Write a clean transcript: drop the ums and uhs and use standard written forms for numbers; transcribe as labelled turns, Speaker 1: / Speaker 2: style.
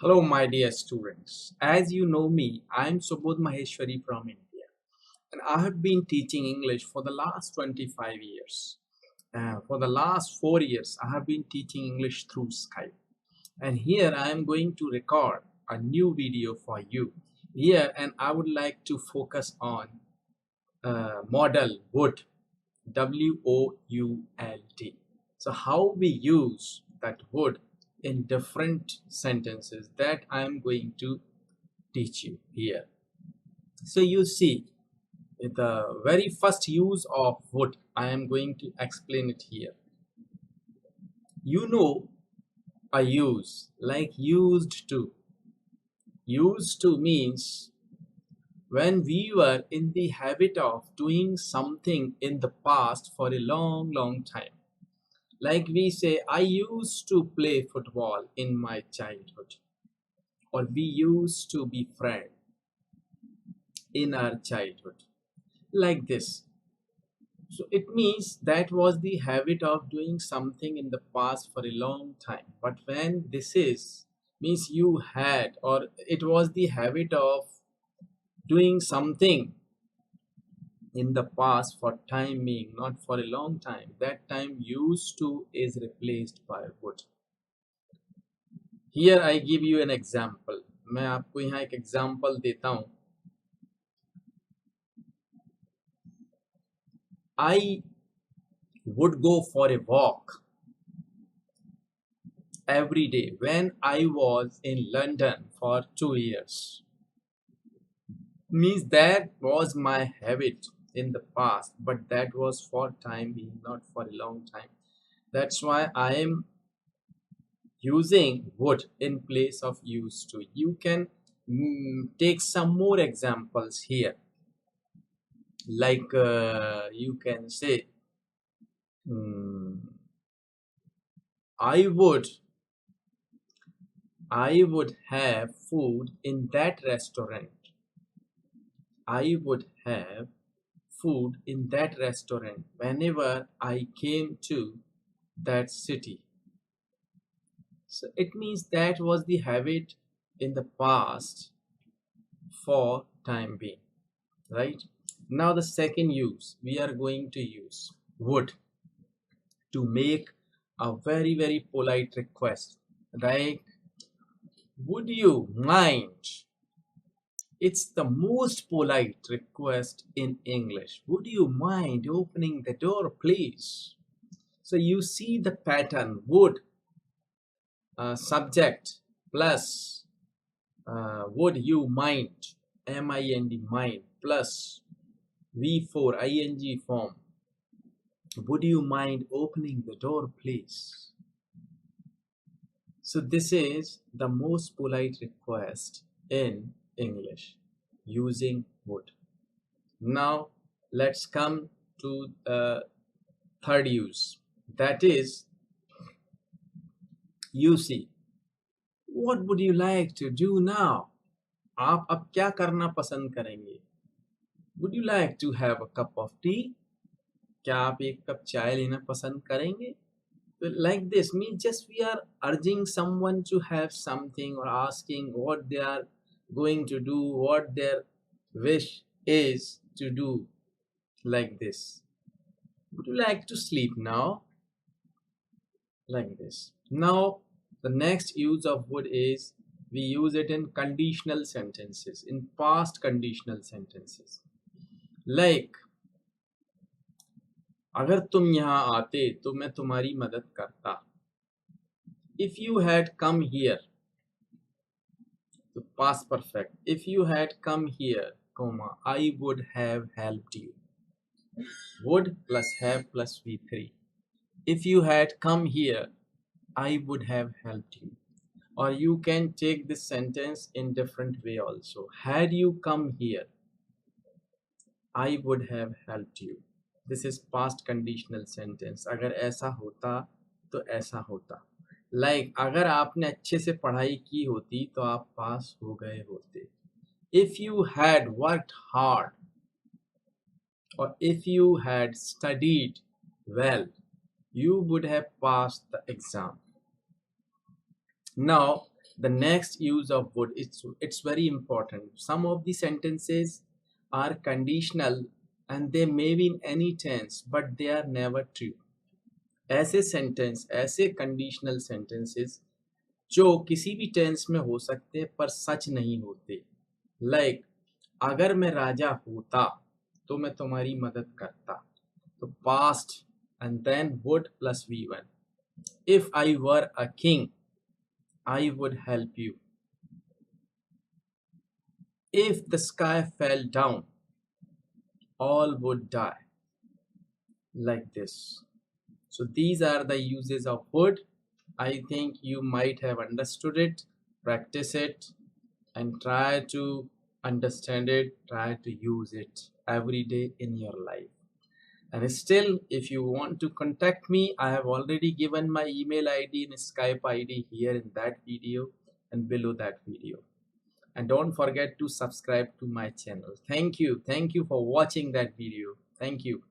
Speaker 1: Hello, my dear students. As you know me, I am Subodh Maheshwari from India, and I have been teaching English for the last 25 years. For the last 4 years, I have been teaching English through Skype. And here I am going to record a new video for you. Here, and I would like to focus on modal would, WOULD. So how we use that would in different sentences that I am going to teach you here. So you see, the very first use of would, I am going to explain it here. You know a use like used to. Used to means when we were in the habit of doing something in the past for a long time. Like we say, I used to play football in my childhood, or we used to be friends in our childhood, like this. So it means that was the habit of doing something in the past for a long time. But when this is, means you had, or it was the habit of doing something in the past for time being, not for a long time, that time used to is replaced by would. Here I give you an example. मैं आपको यहाँ एक example देता हूँ. I would go for a walk every day when I was in London for 2 years. Means that was my habit in the past, but that was for time being, not for a long time. That's why I am using would in place of used to. You can take some more examples here. Like you can say, I would have food in that restaurant. I would have food in that restaurant whenever I came to that city. So it means that was the habit in the past for time being, right? Now the second use, we are going to use would to make a very polite request, right? Would you mind? It's the most polite request in English. Would you mind opening the door, please? So you see the pattern. Would, subject plus would you mind, M-I-N-D, mind, plus V4 ing form. Would you mind opening the door, please? So this is the most polite request in English using would. Now let's come to the third use, that is, you see, what would you like to do now? आप अब क्या करना पसंद करेंगे? Would you like to have a cup of tea? क्या आप एक cup चाय लेना पसंद करेंगे? Like this means just we are urging someone to have something or asking what they are going to do, what their wish is to do, like this. Would you like to sleep now? Like this. Now the next use of would is we use it in conditional sentences, in past conditional sentences. Like, अगर तुम यहाँ आते तो मैं तुम्हारी मदद करता. If you had come here, the past perfect. If you had come here, comma, I would have helped you. Would plus have plus V3. If you had come here, I would have helped you. Or you can take this sentence in different way also. Had you come here, I would have helped you. This is past conditional sentence. अगर ऐसा होता तो ऐसा होता. Like, अगर आपने अच्छे से पढ़ाई की होती तो आप पास हो गए होते. If you had worked hard, or if you had studied well, you would have passed the exam. Now The next use of would, it's very important. Some of the sentences are conditional and they may be in any tense, but they are never true. ऐसे sentence, ऐसे conditional sentences जो किसी भी tense में हो सकते पर सच नहीं होते, लाइक अगर मैं राजा होता तो मैं तुम्हारी मदद करता, तो past and then would plus V1. If I were a king I would help you. If the sky fell down all would die, like this. So these are the uses of would. I think you might have understood it. Practice it and try to understand it, try to use it every day in your life. And still, if you want to contact me, I have already given my email ID and Skype ID here in that video and below that video. And don't forget to subscribe to my channel. Thank you for watching that video. Thank you.